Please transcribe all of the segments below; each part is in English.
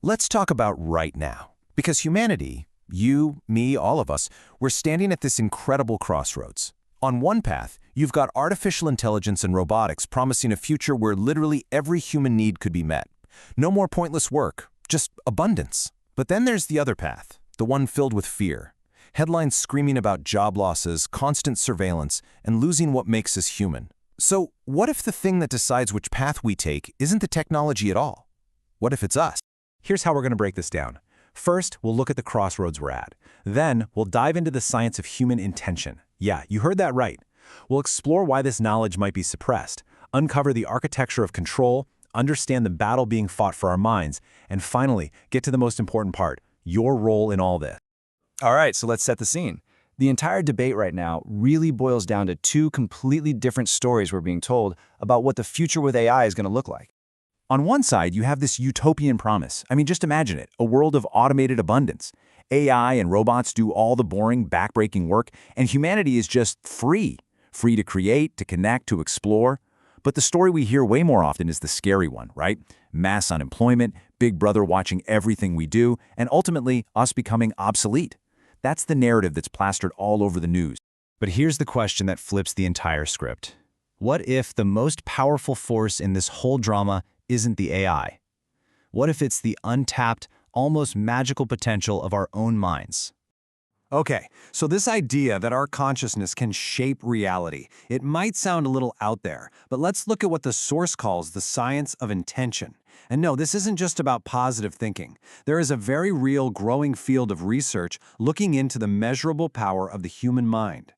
Let's talk about right now. Because humanity, you, me, all of us, we're standing at this incredible crossroads. On one path, you've got artificial intelligence and robotics promising a future where literally every human need could be met. No more pointless work, just abundance. But then there's the other path, the one filled with fear. Headlines screaming about job losses, constant surveillance, and losing what makes us human. So, what if the thing that decides which path we take isn't the technology at all? What if it's us? Here's how we're going to break this down. First, we'll look at the crossroads we're at. Then, we'll dive into the science of human intention. Yeah, you heard that right. We'll explore why this knowledge might be suppressed, uncover the architecture of control, understand the battle being fought for our minds, and finally, get to the most important part, your role in all this. All right, so let's set the scene. The entire debate right now really boils down to two completely different stories we're being told about what the future with AI is going to look like. On one side, you have this utopian promise. I mean, just imagine it, a world of automated abundance. AI and robots do all the boring, backbreaking work, and humanity is just free. Free to create, to connect, to explore. But the story we hear way more often is the scary one, right? Mass unemployment, Big Brother watching everything we do, and ultimately, us becoming obsolete. That's the narrative that's plastered all over the news. But here's the question that flips the entire script. What if the most powerful force in this whole drama isn't the AI? What if it's the untapped, almost magical potential of our own minds? Okay, so this idea that our consciousness can shape reality, it might sound a little out there, but let's look at what the source calls the science of intention. And no, this isn't just about positive thinking. There is a very real growing field of research looking into the measurable power of the human mind.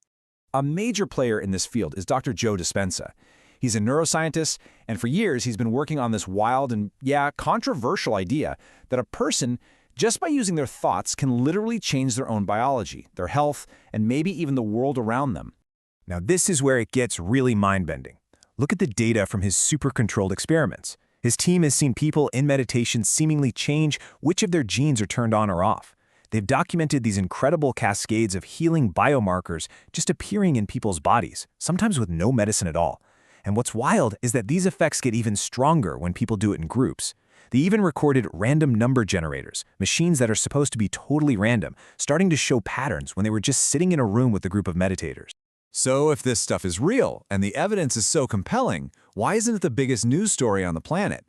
A major player in this field is Dr. Joe Dispenza. He's a neuroscientist, and for years he's been working on this wild and, controversial idea that a person, just by using their thoughts, can literally change their own biology, their health, and maybe even the world around them. Now this is where it gets really mind-bending. Look at the data from his super-controlled experiments. His team has seen people in meditation seemingly change which of their genes are turned on or off. They've documented these incredible cascades of healing biomarkers just appearing in people's bodies, sometimes with no medicine at all. And what's wild is that these effects get even stronger when people do it in groups. They even recorded random number generators, machines that are supposed to be totally random, starting to show patterns when they were just sitting in a room with a group of meditators. So if this stuff is real and the evidence is so compelling, why isn't it the biggest news story on the planet?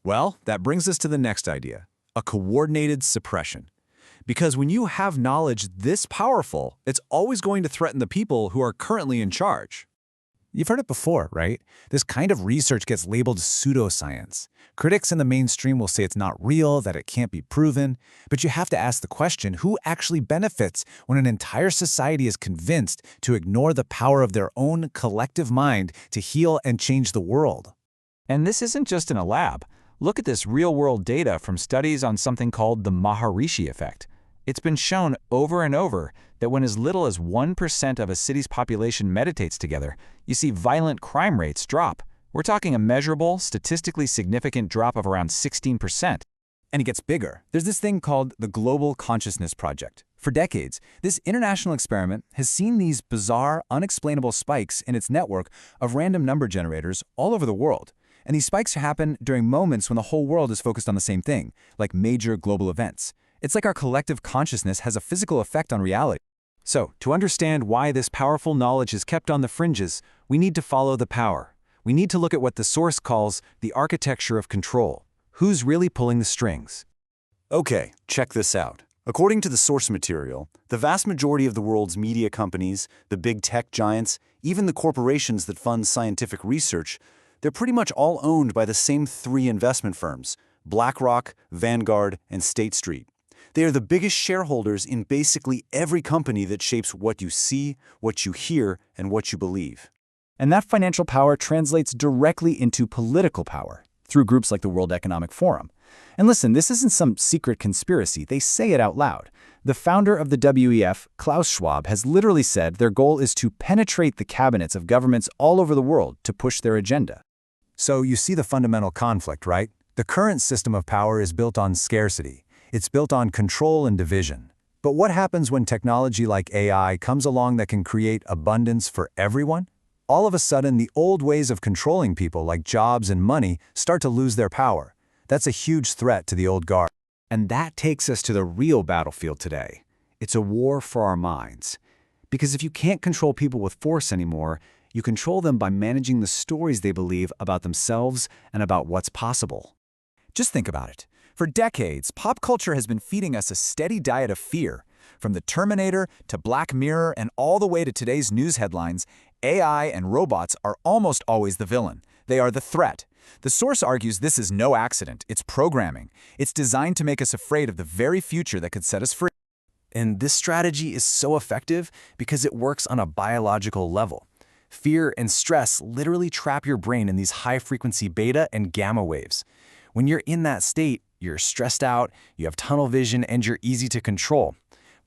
Well, that brings us to the next idea, a coordinated suppression. Because when you have knowledge this powerful, it's always going to threaten the people who are currently in charge. You've heard it before, right? This kind of research gets labeled pseudoscience. Critics in the mainstream will say it's not real, that it can't be proven, but you have to ask the question, who actually benefits when an entire society is convinced to ignore the power of their own collective mind to heal and change the world? And this isn't just in a lab. Look at this real-world data from studies on something called the Maharishi effect. It's been shown over and over that when as little as 1% of a city's population meditates together, you see violent crime rates drop. We're talking a measurable, statistically significant drop of around 16%. And it gets bigger. There's this thing called the Global Consciousness Project. For decades, this international experiment has seen these bizarre, unexplainable spikes in its network of random number generators all over the world. And these spikes happen during moments when the whole world is focused on the same thing, like major global events. It's like our collective consciousness has a physical effect on reality. So, to understand why this powerful knowledge is kept on the fringes, we need to follow the power. We need to look at what the source calls the architecture of control. Who's really pulling the strings? Okay, check this out. According to the source material, the vast majority of the world's media companies, the big tech giants, even the corporations that fund scientific research, they're pretty much all owned by the same three investment firms: BlackRock, Vanguard, and State Street. They are the biggest shareholders in basically every company that shapes what you see, what you hear, and what you believe. And that financial power translates directly into political power through groups like the World Economic Forum. And listen, this isn't some secret conspiracy. They say it out loud. The founder of the WEF, Klaus Schwab, has literally said their goal is to penetrate the cabinets of governments all over the world to push their agenda. So you see the fundamental conflict, right? The current system of power is built on scarcity. It's built on control and division. But what happens when technology like AI comes along that can create abundance for everyone? All of a sudden, the old ways of controlling people like jobs and money start to lose their power. That's a huge threat to the old guard. And that takes us to the real battlefield today. It's a war for our minds. Because if you can't control people with force anymore, you control them by managing the stories they believe about themselves and about what's possible. Just think about it. For decades, pop culture has been feeding us a steady diet of fear. From the Terminator to Black Mirror and all the way to today's news headlines, AI and robots are almost always the villain. They are the threat. The source argues this is no accident. It's programming. It's designed to make us afraid of the very future that could set us free. And this strategy is so effective because it works on a biological level. Fear and stress literally trap your brain in these high-frequency beta and gamma waves. When you're in that state, you're stressed out, you have tunnel vision, and you're easy to control.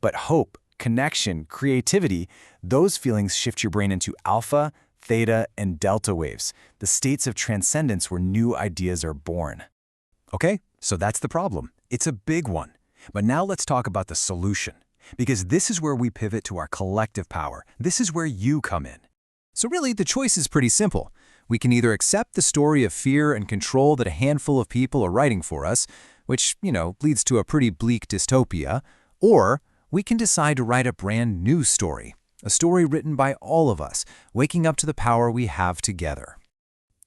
But hope, connection, creativity, those feelings shift your brain into alpha, theta, and delta waves, the states of transcendence where new ideas are born. Okay, so that's the problem. It's a big one. But now let's talk about the solution. Because this is where we pivot to our collective power. This is where you come in. So really, the choice is pretty simple. We can either accept the story of fear and control that a handful of people are writing for us, which, leads to a pretty bleak dystopia, or we can decide to write a brand new story, a story written by all of us, waking up to the power we have together.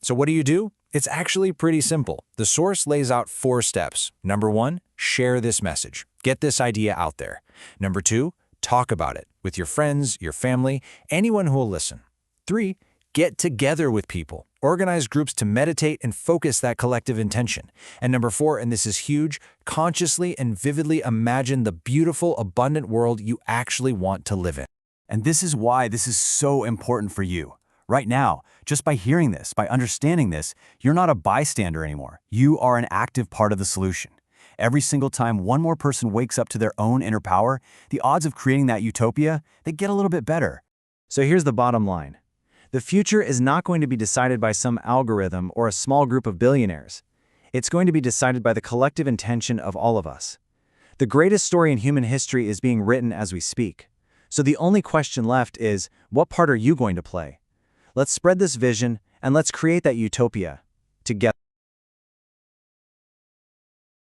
So what do? It's actually pretty simple. The source lays out 4 steps. Number 1, share this message. Get this idea out there. Number 2, talk about it with your friends, your family, anyone who will listen. 3, get together with people. Organize groups to meditate and focus that collective intention. And number 4, and this is huge, consciously and vividly imagine the beautiful, abundant world you actually want to live in. And this is why this is so important for you. Right now, just by hearing this, by understanding this, you're not a bystander anymore. You are an active part of the solution. Every single time one more person wakes up to their own inner power, the odds of creating that utopia, they get a little bit better. So here's the bottom line. The future is not going to be decided by some algorithm or a small group of billionaires. It's going to be decided by the collective intention of all of us. The greatest story in human history is being written as we speak. So the only question left is, what part are you going to play? Let's spread this vision and let's create that utopia together.